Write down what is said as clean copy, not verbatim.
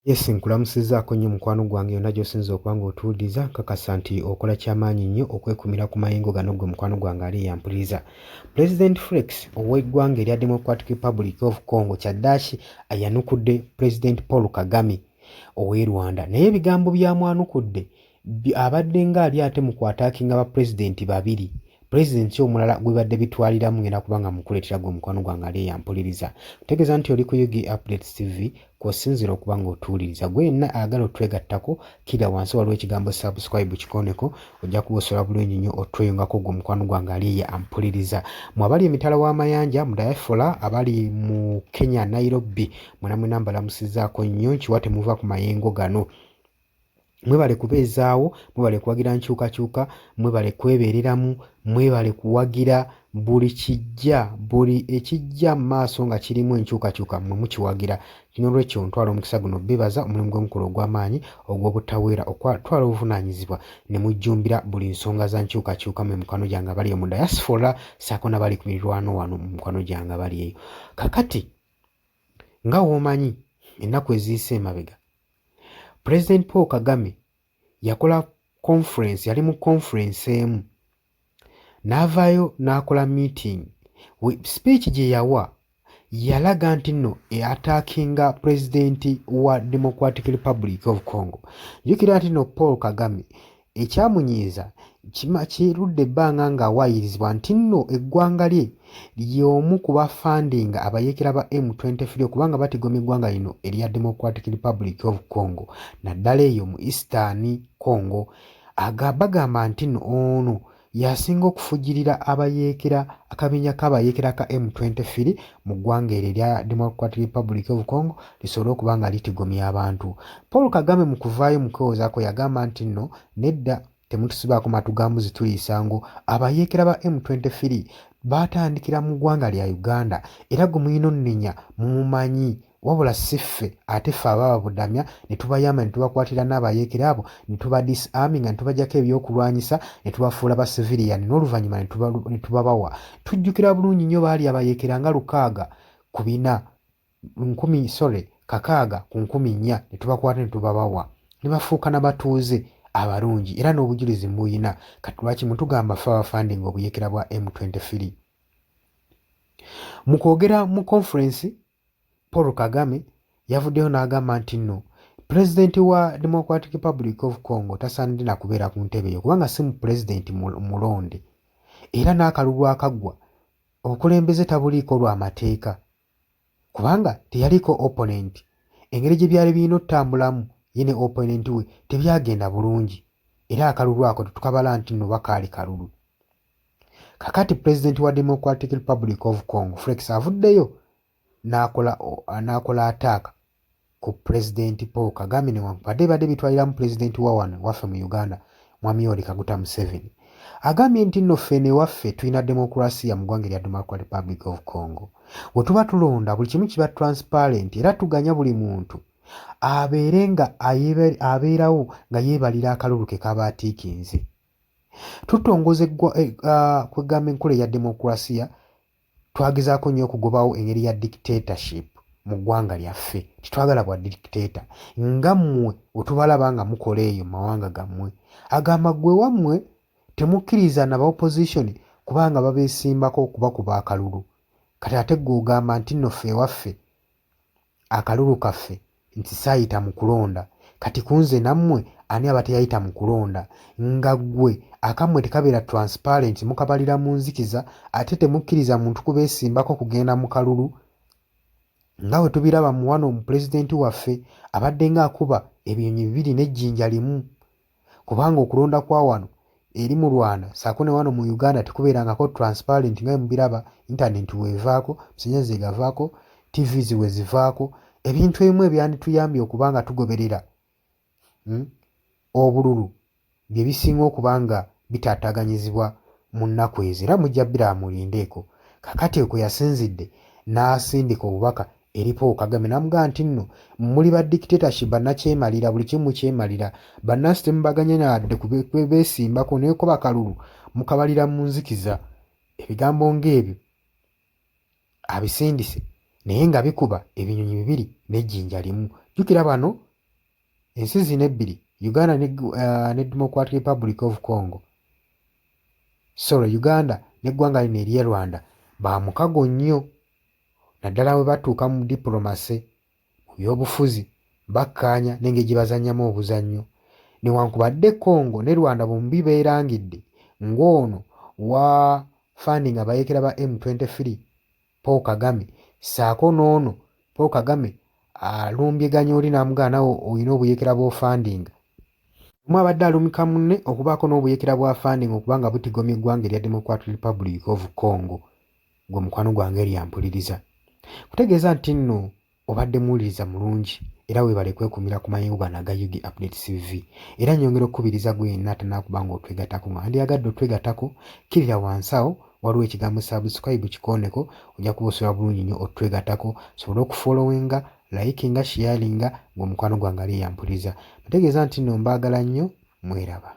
Yes, nkulamusizzaako nnyo mukwano gwange yonna gy'osinza okuba ng'otuwuliriza nkakasa nti okola ky'amaanyi nnyo okwekumira ku mayengo gano ggwe mukwano gwange ali eyampuliriza. President Felix ow'eggwanga erya Democratic Republic of Congo kyaddaaki ayanukudde President Paul Kagame ow'e Rwanda naye ebigambo by'amwanukudde abadde ng'ali ate mu kwataakinga bapulezidenti babiri. Pulezidenti omulala gwe badde bitwaliramu ngenda kubanga mukuleetera gwe mukwano gwange ali eyampuliriza. Ntegeeza nti oli ku Yugi Updates TV kw'osinzira okuba ng'otuwuliriza. Gwe yenna ayagala otwegattako kira wansi waliwo ekigambo subscribe kikoneko ojja kuba osobola bulungi nnyo otweyungako gwe mukwano gwange ali eyampuliriza. Mmwe abali emitala w'amayanja mu diaspora abali mu Kenya Nairobi mwena mbalamusizzaako nnyo nkiwa temuva ku mayengo gano. Mwebale kubeezaawo, mwebale kuwagira nkyukakyuka, mwebale kwebeereramu, mwebale kuwagira buli ekijja mu maaso nga kirimu enkyukakyuka mmwe mukiwagira. Kino olwekyo ntwala omukisa guno bibaza omulimu gw'omukulu ogw'amaanyi ogw'obutaweera okwatwala obuvunaanyizibwa ne mujjumbira buli nsonga za nkyukakyuka mu mikono gyange abali eyo mu diaspora ssaako n'abali ku mirwano wano mu mikono gyange abali eyo. Kakati nga w'omanyi ennaku eziyise emabega President Paul Kagame yakola conference, yali mu conference emu n'avaayo n'akola meeting. Speech gye yawa yalaga nti nno ataakinga President wa Democratic Republic of Congo. Jjukira nti nno Paul Kagame ekyamunyiiza kirudde ebbanga ng'awaayirizibwa nti nno eggwanga lye ly'omu ku bafandinga abayeekera ba M23 okubanga batigomya eggwanga lino erya Democratic Republic of Congo naddala eyo mu Eastern Congo. Bagamba nti nno ono yasinga okufujjirira abayeekera akabinja k'abayeekera ka M23 mu ggwanga eryo erya Democratic Republic of Congo lisobole okuba nga litigomya abantu. Paul Kagame mu kuvaayo mu kwewozaako yagamba nti nno nedda temutusibaako matu ga mbuzi tuliisa ngo abayeekera ba M23 baatandikira mu ggwanga lya Uganda era gwe muyina onnenya mumumanyi wabula si ffe ate ffe abaababudamya ne tubayamba ne tubakwatira n'abayeekera abo ne tuba disarming ne tubaggyako ebyokulwanyisa ne tubafuula ba civilian n'oluvannyuma ne tubabawa. Tujjukira bulungi nnyo baali abayeekera nga 600 ku 4 ne tubakwata ne tubabawa ne bafuuka n'abatuuze abalungi era n'obujulizi mbuyina. Kati lwaki mutugamba ffe abafandinga obuyeekera bwa M23? Mu kwogera mu conference Paul Kagame yavuddeyo n'agamba nti nno Pulezidenti wa Democratic Republic of Congo tasaanidde na kubeera ku ntebe eyo kubanga si mu pulezidenti mulonde era n'akalulu akaggwa obukulembeze tabuliiko lw'amateeka kubanga teyaliko opponent. Engeri gye byali birina otambulamu ye ne opponent we tebyagenda bulungi era akalulu ako tetukabala nti nno bakaali kalulu. Kakati Pulezidenti wa Democratic Republic of Congo Felix avuddeyo n'akola attack ku Pulezidenti Paul Kagame newankubadde badde bitwaliramu Pulezidenti wa wano waffe mu Uganda Mwami Yoweri Kaguta Museveni. Agambye nti nno ffe newaffe tulina demokrasiya mu ggwanga erya Democratic Republic of Congo. Bwe tuba tulonda buli kimu kiba transparent era tuganya buli muntu abeere nga abeerawo nga yeebalira akalulu ke kaba atiikinze. Tutongoza kwegamba enkola eya demokrasiya twagezaako nnyo okugobawo engeri ya dictatorship mu ggwanga lyaffe. Titwagala bwa dictator nga mmwe wetubalaba nga mukola eyo mu mawanga gammwe. Agamba ggwe wammwe temukkiriza naba opposition kubanga babeesimbako okubakuba akalulu. Kati ate ggwe ogamba nti nno ffe ewaffe akalulu kaffe nti saayita mu kulonda. Kati kunze nammwe ani aba teyayita mu kulonda? Nga ggwe akammwe tekabeera transparent mukabalira mu nzikiza ate temukkiriza muntu kubeesimbako kugenda mu kalulu. Nga bwe tubiraba mu wano omupulezidenti waffe abadde ng'akuba ebinyonyi 2 n'ejjinja limu kubanga okulonda kwa wano eri mu Rwanda saako ne wano mu Uganda tekubeerangako transparent nga mubiraba. Internet weevaako, masannyalaze gavaako, TVs we zivaako, ebintu ebimu ebyandituyambye okuba nga tugoberera obululu bye bisinga okuba nga bitaataaganyizibwa mu nnaku ezo era mujja biraba mulindeeko. Kakati ekwo yasinzidde n'asindika obubaka eri Paul Kagame n'amugamba nti nno muli ba dictatorship bannakyemalira buli kimu mukyemalira bannansi temubaganya nadde beesimbako naye ko bakalulu mukabalira mu nzikiza. Ebigambo ng'ebyo abisindise naye nga bikuba ebinyonyi 2 n'ejjinja limu. Jjukira bano ensi zino ebbiri Uganda ne Democratic Republic of Congo, Uganda n'eggwanga lino ery'e Rwanda ba mukago nnyo naddala bwe batuuka mu diplomasi, mu byobufuzi, bakkaanya n'engeri gye bazannyamu obuzannyo. Newankubadde Congo ne Rwanda bombi beerangidde ng'ono wa funding abayeekera ba M23 Paul Kagame, ssaako n'ono Paul Kagame alumbyeganya oli n'amugamba nawe olina obuyeekera bw'ofunding. Omu abadde alumika munne okubaako n'obuyeekera bwa funding okuba nga butigomya eggwanga erya Democratic Republic of Congo. Gwe mukwano gwange eryampuliriza. Kutegeeza nti nno obadde muwuliriza mulungi era weebale kwekuumira ku mayengo gano aga UG Updates TV. Era nnyongera okukubiriza gwe yenna tanaakuba nga otwegattako nga wandyagadde otwegattako, kirira wansi awo waliwo ekigambo subscribe kikooneko, ojja kuba osula bulungi nnyo otwegattako, sobole okufollowinga, likinga, sharinga, ng'omukwano gwange ali yampuliriza. Mutegeeza nti nno mbaagala nnyo, mweraba.